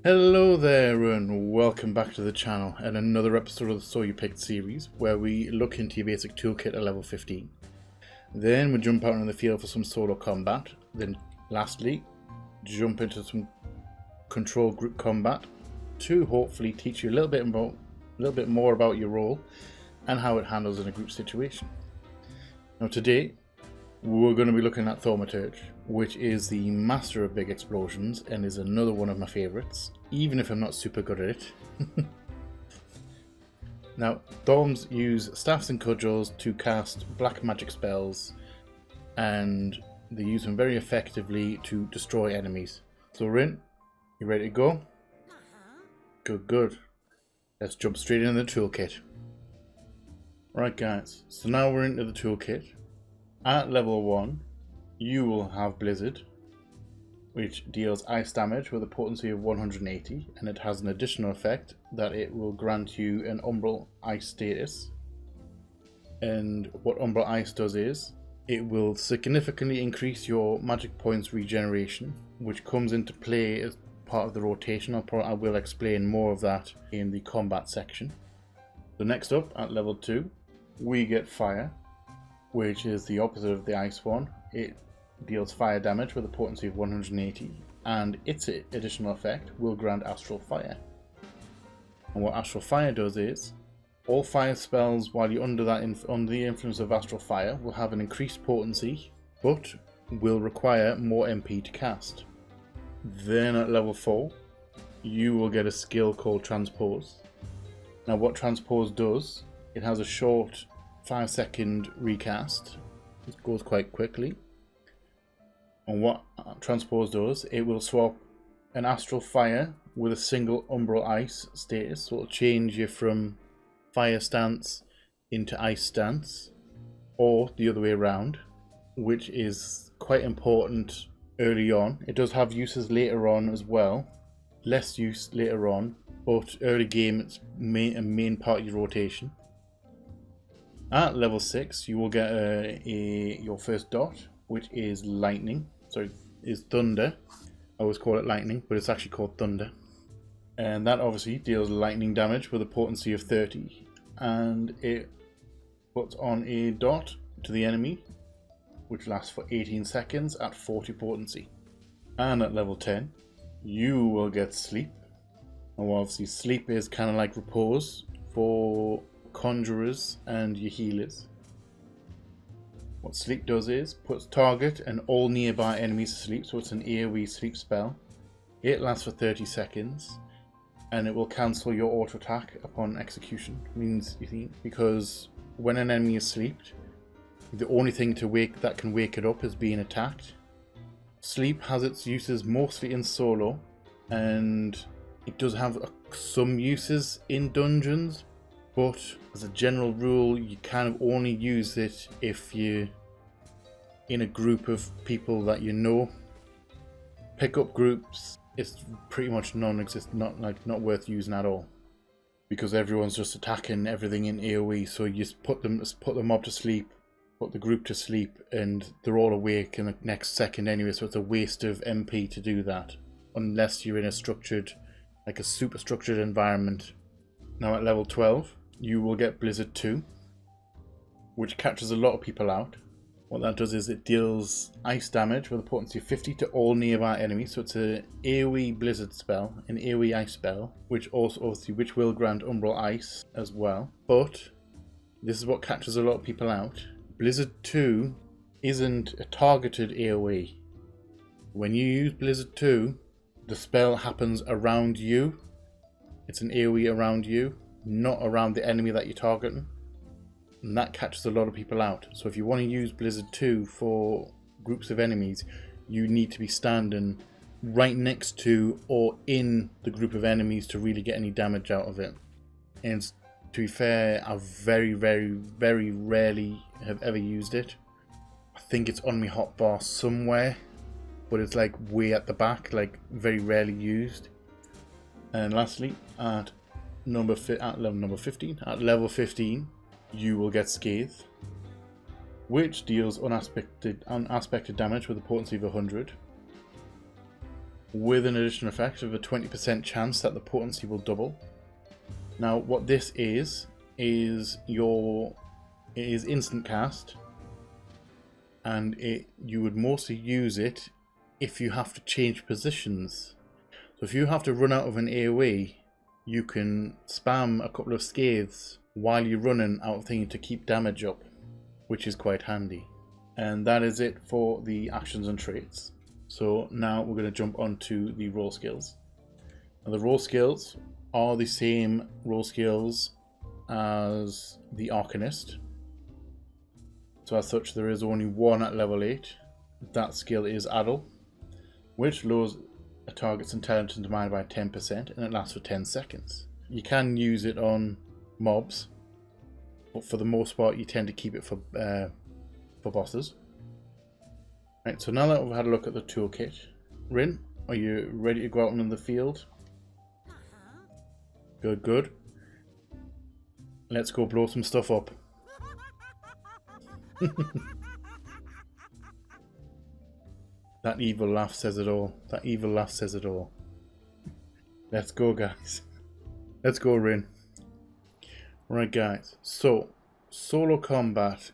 Hello there and welcome back to the channel and another episode of the So You Picked series where we look into your basic toolkit at level 15. Then we jump out in the field for some solo combat. Then lastly, jump into some control group combat to hopefully teach you a little bit more about your role and how it handles in a group situation. Now today, we're going to be looking at Thaumaturge, which is the master of big explosions and is another one of my favourites, even if I'm not super good at it. Now, Thaums use staffs and cudgels to cast black magic spells, and they use them very effectively to destroy enemies. So Rin, you ready to go? Good. Let's jump straight into the toolkit. Right guys, so now we're into the toolkit. At level 1, you will have Blizzard, which deals ice damage with a potency of 180, and it has an additional effect that it will grant you an Umbral Ice status. And what Umbral Ice does is, it will significantly increase your magic points regeneration, which comes into play as part of the rotation. I will explain more of that in the combat section. So next up, at level 2, we get Fire, which is the opposite of the ice one. It deals fire damage with a potency of 180, and its additional effect will grant Astral Fire. And what Astral Fire does is, all fire spells while you're under the influence of Astral Fire will have an increased potency, but will require more MP to cast. Then at level 4, you will get a skill called Transpose. Now what Transpose does, it has a short 5-second recast. It goes quite quickly. And what Transpose does, it will swap an Astral Fire with a single Umbral Ice status. So it'll change you from Fire stance into Ice stance, or the other way around, which is quite important early on. It does have uses later on as well, less use later on, but early game it's a main part of your rotation. At level 6, you will get your first dot, which is lightning. Is thunder. I always call it lightning, but it's actually called thunder. And that obviously deals lightning damage with a potency of 30. And it puts on a dot to the enemy, which lasts for 18 seconds at 40 potency. And at level 10, you will get sleep. And obviously sleep is kind of like repose for conjurers and your healers. What sleep does is puts target and all nearby enemies to sleep, so it's an AoE sleep spell. It lasts for 30 seconds and it will cancel your auto attack upon execution. Means because when an enemy is sleeped, the only thing that can wake it up is being attacked. Sleep has its uses mostly in solo, and it does have some uses in dungeons, but as a general rule, you kind of only use it if you're in a group of people that you know. Pickup groups, it's pretty much non-existent, not worth using at all, because everyone's just attacking everything in AoE. So you just put the mob to sleep, put the group to sleep, and they're all awake in the next second anyway. So it's a waste of MP to do that, unless you're in a super structured environment. Now at level 12. You will get Blizzard 2, which catches a lot of people out. What that does is it deals ice damage with a potency of 50 to all nearby enemies. So it's an AoE Blizzard spell, an AoE Ice spell, which will grant Umbral Ice as well. But this is what catches a lot of people out. Blizzard 2 isn't a targeted AoE. When you use Blizzard 2, the spell happens around you. It's an AoE around you, not around the enemy that you're targeting, and that catches a lot of people out. So if you want to use Blizzard 2 for groups of enemies, you need to be standing right next to or in the group of enemies to really get any damage out of it. And to be fair, I very rarely have ever used it. I think it's on my hotbar somewhere, but it's like way at the back, like very rarely used. And lastly, at level 15, you will get Scathe, which deals unaspected damage with a potency of 100. with an additional effect of a 20% chance that the potency will double. Now what this is it is instant cast, and you would mostly use it if you have to change positions. So if you have to run out of an AoE, you can spam a couple of scathes while you're running out of things to keep damage up, which is quite handy. And that is it for the actions and traits. So now we're going to jump onto the role skills. Now the role skills are the same role skills as the Arcanist. So as such, there is only one at level 8. That skill is Addle, which lowers a target's intelligence and mind by 10%, and it lasts for 10 seconds. You can use it on mobs, but for the most part you tend to keep it for bosses. Right, so now that we've had a look at the toolkit, Rin, are you ready to go out into the field? Good, good. Let's go blow some stuff up. That evil laugh says it all. That evil laugh says it all. Let's go, guys. Let's go, Rin. Right, guys. So, solo combat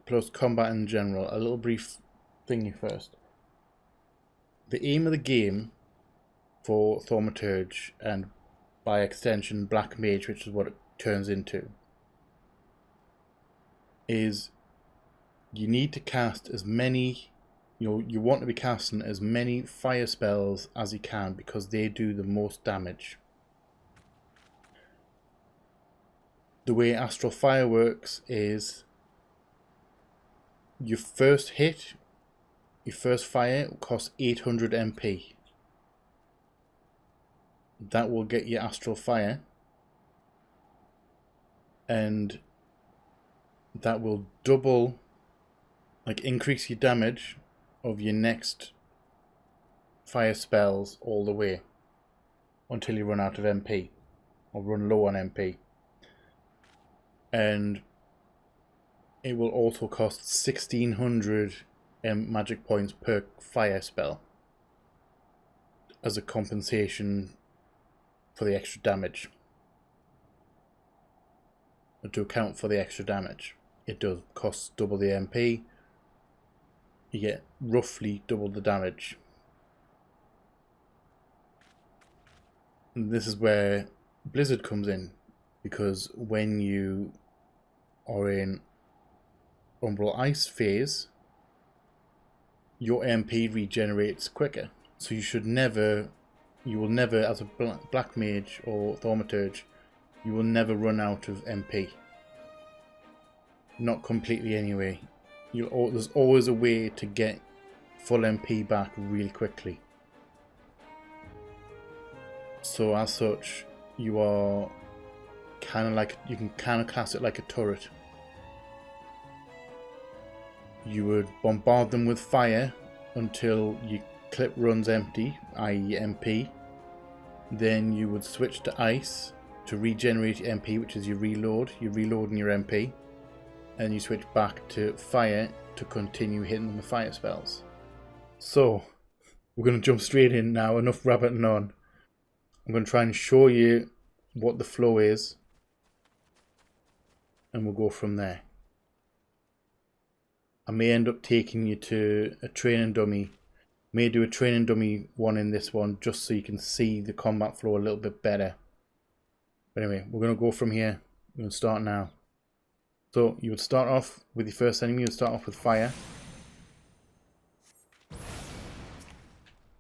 plus combat in general. A little brief thingy first. The aim of the game for Thaumaturge, and by extension Black Mage, which is what it turns into, is you need to cast as many, you want to be casting as many fire spells as you can, because they do the most damage. The way Astral Fire works is your first hit, your first fire will cost 800 MP. That will get you Astral Fire, and that will double, like increase your damage of your next fire spells all the way until you run out of MP or run low on MP. And it will also cost 1600 magic points per fire spell as a compensation for the extra damage. To account for the extra damage, it does cost double the MP. You get roughly double the damage. And this is where Blizzard comes in, because when you are in Umbral Ice phase, your MP regenerates quicker. So you will never, as a Black Mage or Thaumaturge, you will never run out of MP. Not completely anyway. There's always a way to get full MP back really quickly. So as such, you are kind of like, you can kind of class it like a turret. You would bombard them with fire until your clip runs empty, i.e. MP. Then you would switch to ice to regenerate MP, which is your reload. You're reloading your MP. And you switch back to fire to continue hitting them with fire spells. So, we're going to jump straight in now, enough rabbiting on. I'm going to try and show you what the flow is, and we'll go from there. I may end up taking you to a training dummy. May do a training dummy one in this one, just so you can see the combat flow a little bit better. But anyway, we're going to go from here. We're going to start now. So you would start off with your first enemy. You would start off with fire.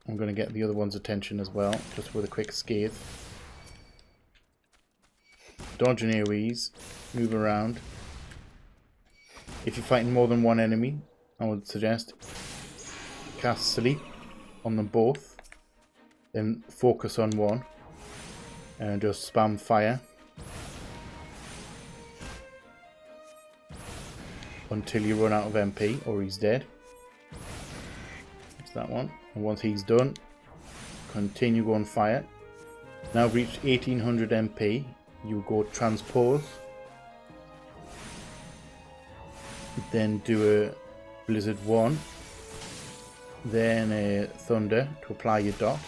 I'm going to get the other one's attention as well, just with a quick scathe. Dodge and AoEs. Move around. If you're fighting more than one enemy, I would suggest cast Sleep on them both. Then focus on one. And just spam fire until you run out of MP or he's dead. That's that one. And once he's done, continue going fire. Now I've reached 1800 MP. You go transpose. Then do a Blizzard 1. then a thunder to apply your dot,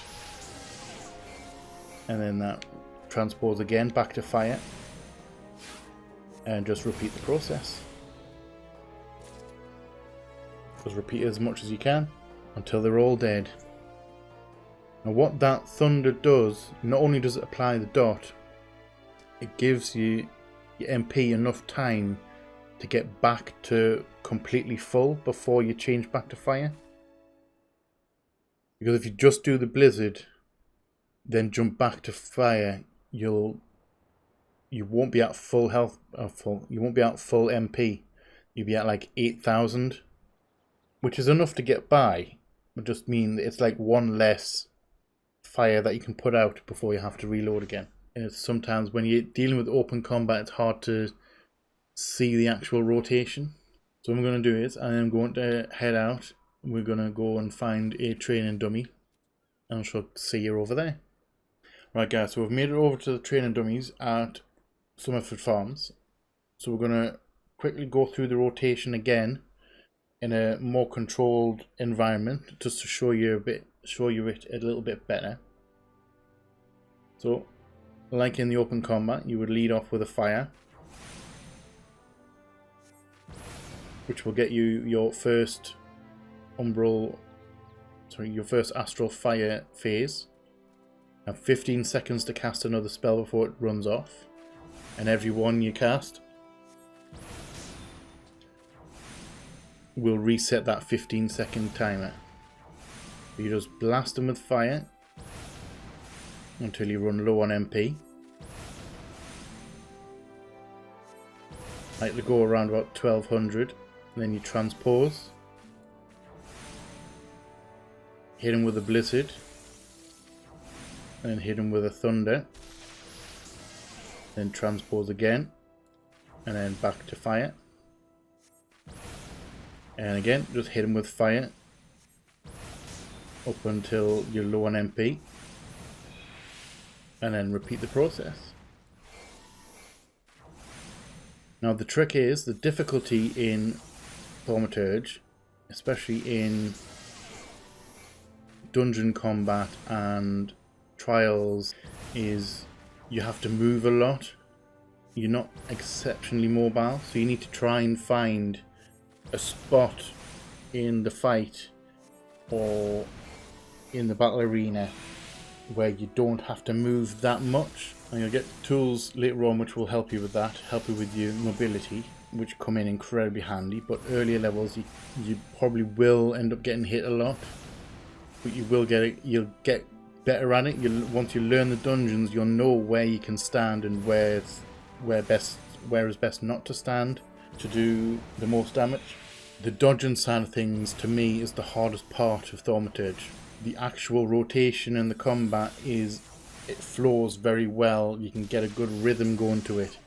and then that transpose again back to fire, and just repeat the process. Just repeat it as much as you can until they're all dead. Now what that thunder does, not only does it apply the dot, it gives you your MP enough time to get back to completely full before you change back to fire. Because if you just do the blizzard, then jump back to fire, you won't be at full health, you won't be at full MP. You'll be at like 8,000, which is enough to get by. It just means it's like one less fire that you can put out before you have to reload again. And it's sometimes when you're dealing with open combat, it's hard to see the actual rotation. So what I'm going to do is I am going to head out. We're going to go and find a training dummy, and I shall see you over there. Right guys, so we've made it over to the training dummies at Summerford Farms. So we're going to quickly go through the rotation again in a more controlled environment, just to show you it a little bit better. So like in the open combat, you would lead off with a fire, which will get you your first your first astral fire phase. Have 15 seconds to cast another spell before it runs off, and every one you cast will reset that 15-second timer. You just blast them with fire until you run low on MP. Like to go around about 1200, and then you transpose, hit them with a blizzard, and then hit them with a thunder, then transpose again, and then back to fire, and again just hit them with fire up until you're low on MP, and then repeat the process. Now the trick is, the difficulty in Thaumaturge, especially in dungeon combat and trials, is you have to move a lot. You're not exceptionally mobile, so you need to try and find a spot in the fight or in the battle arena where you don't have to move that much. And you'll get tools later on which will help you with that, help you with your mobility, which come in incredibly handy. But earlier levels you probably will end up getting hit a lot, but you'll get better at it. Once you learn the dungeons, you'll know where you can stand and where is best not to stand to do the most damage. The dodging side of things, to me, is the hardest part of Thaumaturge. The actual rotation and the combat it flows very well. You can get a good rhythm going to it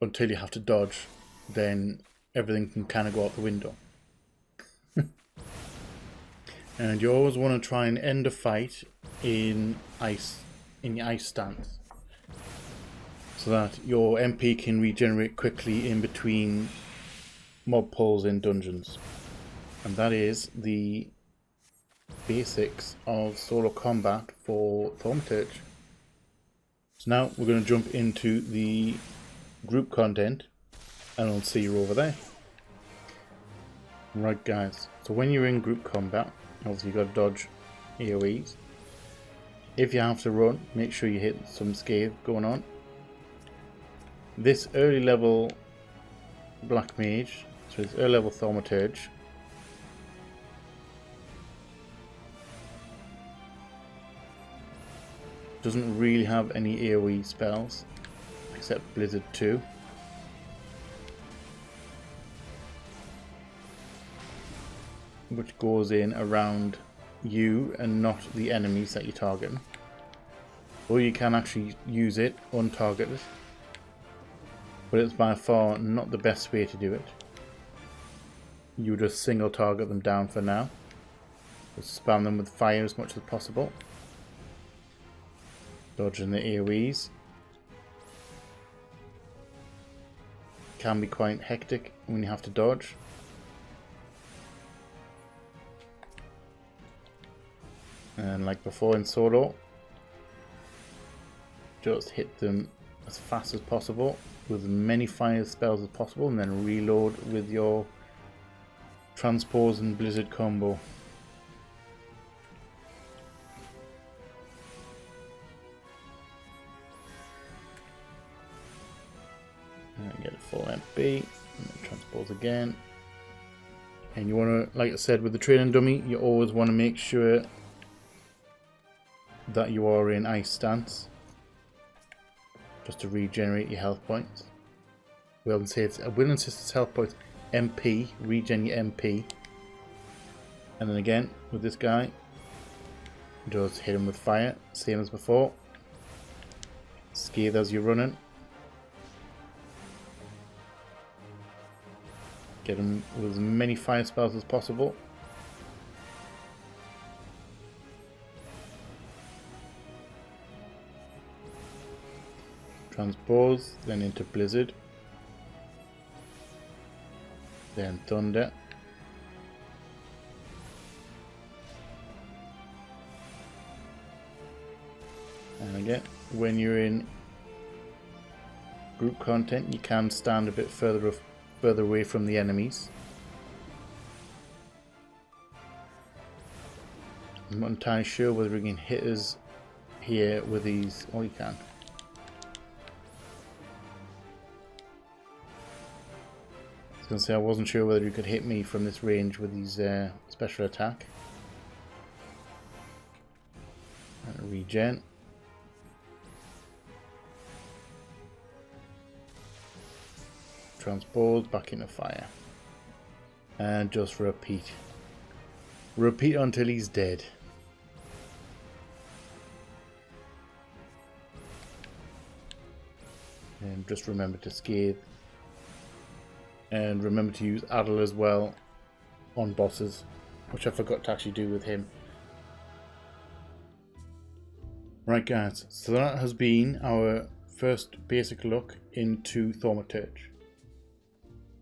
until you have to dodge. Then everything can kind of go out the window. And you always want to try and end a fight in your ice stance, so that your MP can regenerate quickly in between mob pulls in dungeons. And that is the basics of solo combat for Thaumaturge. So now we're going to jump into the group content, and I'll see you over there. Right guys, so when you're in group combat, obviously you've got to dodge AoEs. If you have to run, make sure you hit some scathe going on. This early level Black Mage, so it's early level Thaumaturge, doesn't really have any AoE spells except Blizzard 2. Which goes in around you and not the enemies that you're targeting. Or you can actually use it untargeted, but it's by far not the best way to do it. You just single target them down for now. Just spam them with fire as much as possible. Dodging the AoEs can be quite hectic when you have to dodge. And like before in solo, just hit them as fast as possible with as many fire spells as possible, and then reload with your transpose and blizzard combo. And get a full MP, and then transpose again. And you want to, like I said, with the training dummy, you always want to make sure that you are in ice stance, just to regenerate your health points. I will insist it's health points. MP, regen your MP. And then again, with this guy, just hit him with fire, same as before. Scathe as you're running. Get him with as many fire spells as possible. Transpose, then into blizzard. Then thunder. And again, when you're in group content, you can stand a bit further away from the enemies. I'm not entirely sure whether we can hit us here with these. Oh, you can. I was going to say I wasn't sure whether you could hit me from this range with these special attack. And regen. Transpose back into fire. And just repeat. Repeat until he's dead. And just remember to scathe. And remember to use Addle as well on bosses, which I forgot to actually do with him. Right guys, so that has been our first basic look into Thaumaturge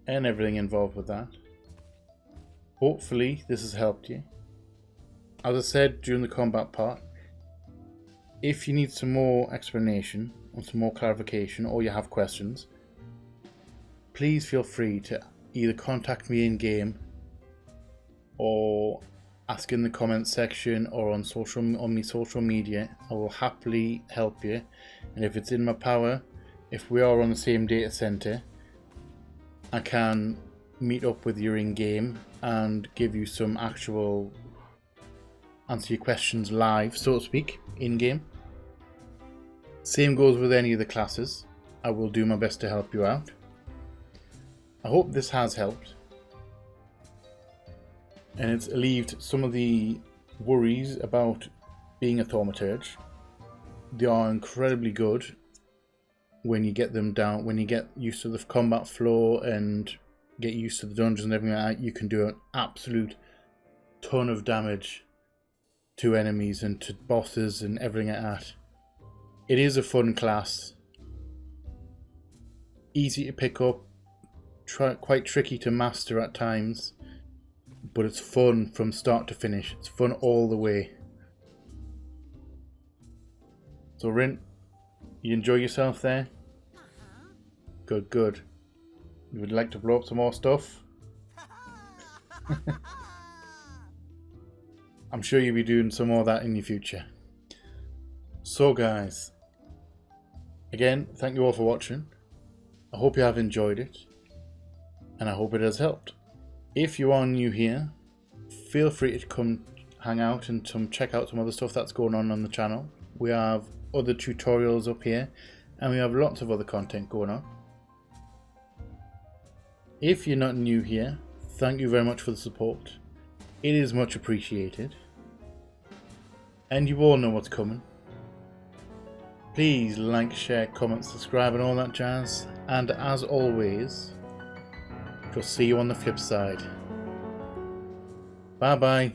and everything involved with that. Hopefully this has helped you. As I said during the combat part, if you need some more explanation or some more clarification, or you have questions, please feel free to either contact me in game or ask in the comments section or on my social media. I will happily help you, and if it's in my power, if we are on the same data center, I can meet up with you in game and give you some actual answer your questions live, so to speak, in game. Same goes with any of the classes. I will do my best to help you out. I hope this has helped, and it's alleviated some of the worries about being a Thaumaturge. They are incredibly good when you get them down, when you get used to the combat flow and get used to the dungeons and everything like that. You can do an absolute ton of damage to enemies and to bosses and everything like that. It is a fun class, easy to pick up, quite tricky to master at times, but it's fun from start to finish. It's fun all the way. So Rin, you enjoy yourself there? Good, good. You would like to blow up some more stuff? I'm sure you'll be doing some more of that in the future. So guys, again, thank you all for watching. I hope you have enjoyed it, and I hope it has helped. If you are new here, feel free to come hang out and check out some other stuff that's going on the channel. We have other tutorials up here, and we have lots of other content going on. If you're not new here, thank you very much for the support. It is much appreciated. And you all know what's coming. Please like, share, comment, subscribe and all that jazz. And as always, just see you on the flip side. Bye bye.